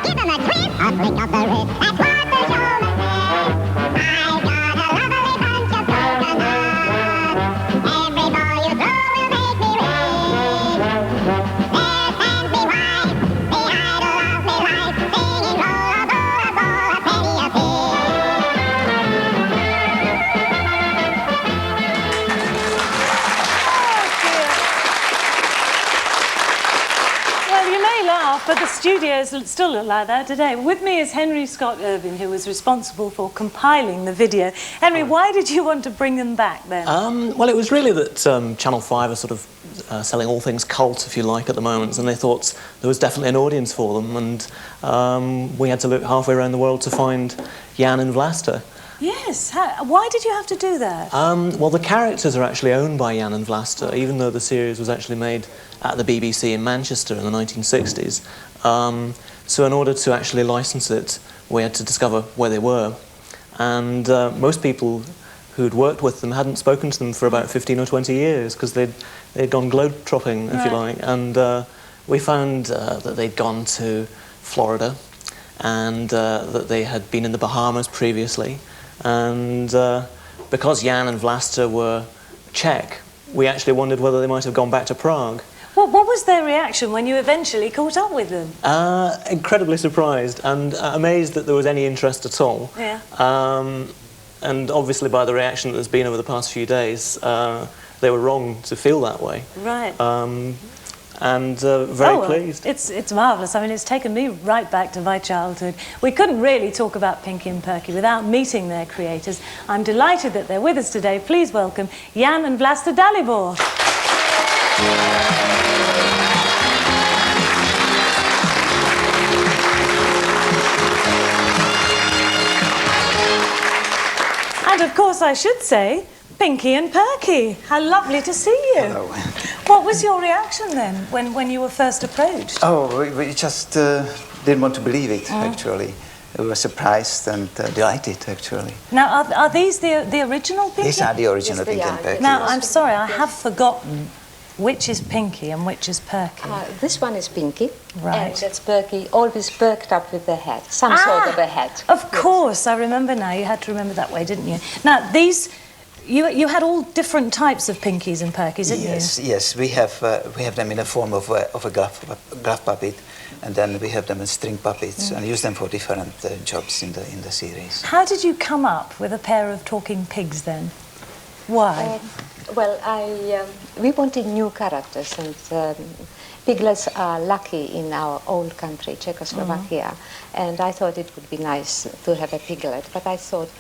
give them a twist, a flick of the wrist. That's what the show must say. I've got a lovely bunch of coconuts. Every ball you throw will make me ring. There stands me wife, the idol of me life, singing roll a ball, a penny a pig. But the studios still look like that today. With me is Henry Scott Irving, who was responsible for compiling the video. Henry, why did you want to bring them back then? Well, it was really that Channel 5 are sort of selling all things cult, if you like, at the moment, and they thought there was definitely an audience for them, and we had to look halfway around the world to find Jan and Vlasta. Yes. Why did you have to do that? Well, the characters are actually owned by Jan and Vlasta, even though the series was actually made at the BBC in Manchester in the 1960s. So in order to actually license it, we had to discover where they were. And most people who'd worked with them hadn't spoken to them for about 15 or 20 years, because they'd gone globe-trotting, if you like. And we found that they'd gone to Florida, and that they had been in the Bahamas previously. And because Jan and Vlasta were Czech, we actually wondered whether they might have gone back to Prague. Well, what was their reaction when you eventually caught up with them? Incredibly surprised and amazed that there was any interest at all. Yeah. And obviously by the reaction that there's been over the past few days, they were wrong to feel that way. Right. And very pleased. It's marvellous. I mean, it's taken me right back to my childhood. We couldn't really talk about Pinky and Perky without meeting their creators. I'm delighted that they're with us today. Please welcome Jan and Vlasta Dalibor. And of course, I should say, Pinky and Perky. How lovely to see you. Hello. What was your reaction then, when you were first approached? Oh, we just didn't want to believe it, actually. We were surprised and delighted, actually. Now, are these the original Pinky? These are the original Pinky and Perky. Now, I'm sorry, I have forgotten which is Pinky and which is Perky. This one is Pinky, Right. and that's Perky, always perked up with the head, some sort of a head. Of course, I remember now. You had to remember that way, didn't you? Now, these, you had all different types of Pinkies and Perkies, didn't you? Yes, we have them in the form of a glove puppet, and then we have them as string puppets, and use them for different jobs in the series. How did you come up with a pair of talking pigs then? Why? Well, we wanted new characters, and piglets are lucky in our old country, Czechoslovakia, and I thought it would be nice to have a piglet, but I thought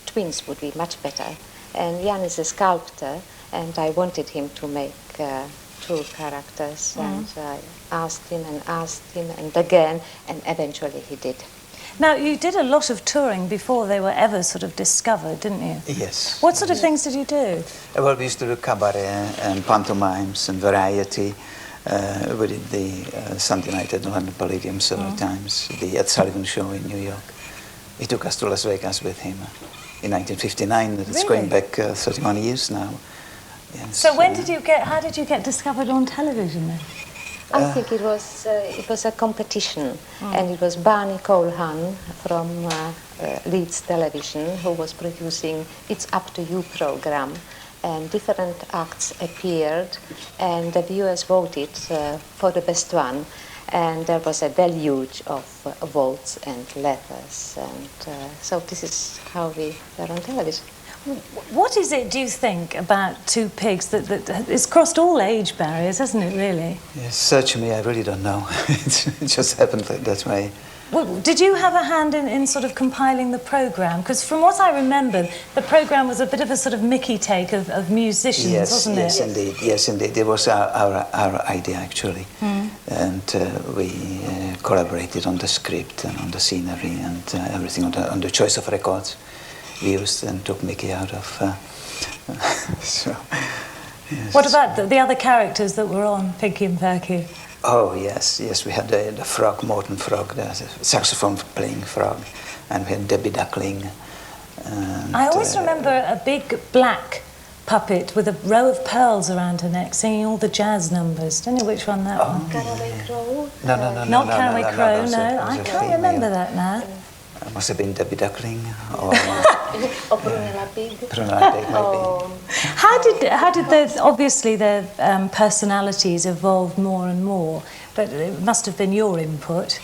twins would be much better. And Jan is a sculptor, and I wanted him to make two characters, and I asked him and again, and eventually he did. Now, you did a lot of touring before they were ever sort of discovered, didn't you? Yes. What sort of things did you do? Well, we used to do cabaret and pantomimes and variety. We did the Sunday night at the London Palladium several times, the Ed Sullivan show in New York. He took us to Las Vegas with him in 1959. It's going back 31 years now. Yes, so how did you get discovered on television then? I think it was a competition, and it was Barney Coulhan from Leeds Television who was producing It's Up to You program, and different acts appeared, and the viewers voted for the best one, and there was a deluge of votes and letters, and so this is how we were on television. What is it, do you think, about Two Pigs that it's crossed all age barriers, hasn't it, really? Yes, search me, I really don't know. It just happened that way. Well, did you have a hand in sort of compiling the programme? Because from what I remember, the programme was a bit of a sort of Mickey take of musicians, wasn't it? Yes, indeed. Yes, indeed. It was our idea, actually. And we collaborated on the script and on the scenery and everything, on the choice of records we used, and took Mickey out of... so, yes. What about the other characters that were on Pinky and Perky? Oh, yes, we had the frog, Morton Frog, the saxophone-playing frog, and we had Debbie Duckling. And, I always remember a big black puppet with a row of pearls around her neck singing all the jazz numbers. Don't know which one that one. Caraway Crow? No. Not Caraway Crow, no. It was I a can't female. remember that now. It must have been Debbie Duckling or Or Brunella Pig? Brunella Pig, maybe. Oh, How did their, obviously their personalities evolve more and more, but it must have been your input.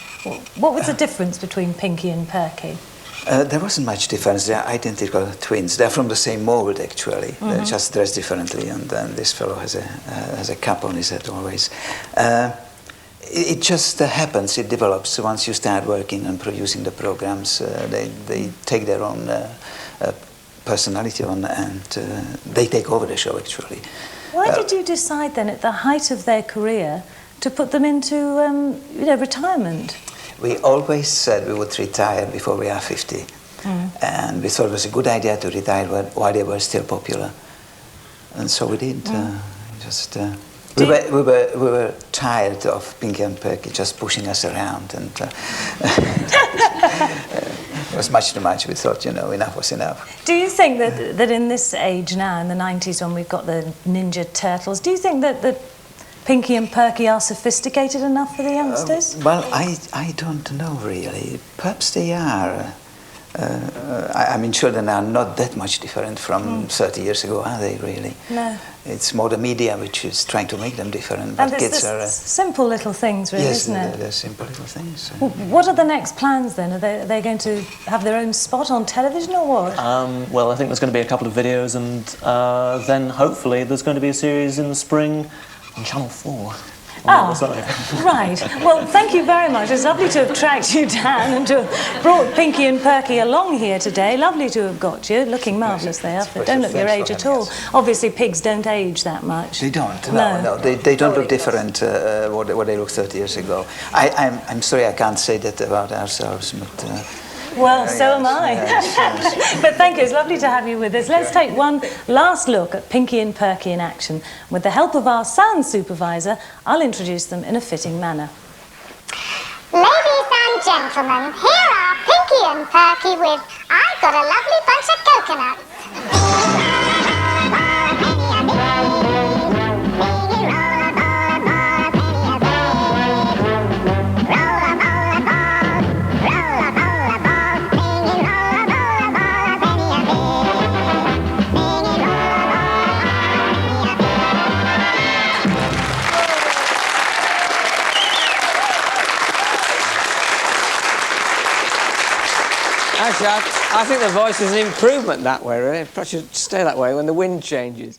What was the difference between Pinky and Perky? There wasn't much difference. They're identical twins. They're from the same mold, actually. They're just dressed differently, and then this fellow has a cap on his head always. It just happens, it develops. Once you start working and producing the programs, they take their own personality on, and they take over the show, actually. Why did you decide then, at the height of their career, to put them into retirement? We always said we would retire before we are 50. And we thought it was a good idea to retire while they were still popular. And so we did. We were tired of Pinky and Perky just pushing us around, and it was much too much. We thought, enough was enough. Do you think that in this age now, in the 90s, when we've got the Ninja Turtles, do you think that Pinky and Perky are sophisticated enough for the youngsters? Well, I don't know really. Perhaps they are. I'm sure they are not that much different from 30 years ago, are they really? No. It's more the media which is trying to make them different. And But kids are... simple little things, really, yes, isn't it? they're simple little things. What are the next plans then? Are they going to have their own spot on television or what? Well, I think there's going to be a couple of videos, and then hopefully there's going to be a series in the spring on Channel 4. Right. Well, thank you very much. It's lovely to have tracked you down and to have brought Pinky and Perky along here today. Lovely to have got you. Looking marvellous they are, but don't look your age at all. Obviously, pigs don't age that much. They don't. No. They don't look different what they looked 30 years ago. I'm sorry I can't say that about ourselves, but... Well, so am I. Yes. But thank you, it's lovely to have you with us. Let's take one last look at Pinky and Perky in action. With the help of our sound supervisor, I'll introduce them in a fitting manner. Ladies and gentlemen, here are Pinky and Perky with I've Got a Lovely Bunch of Coconuts. Actually, I think the voice is an improvement that way, really. It should stay that way when the wind changes.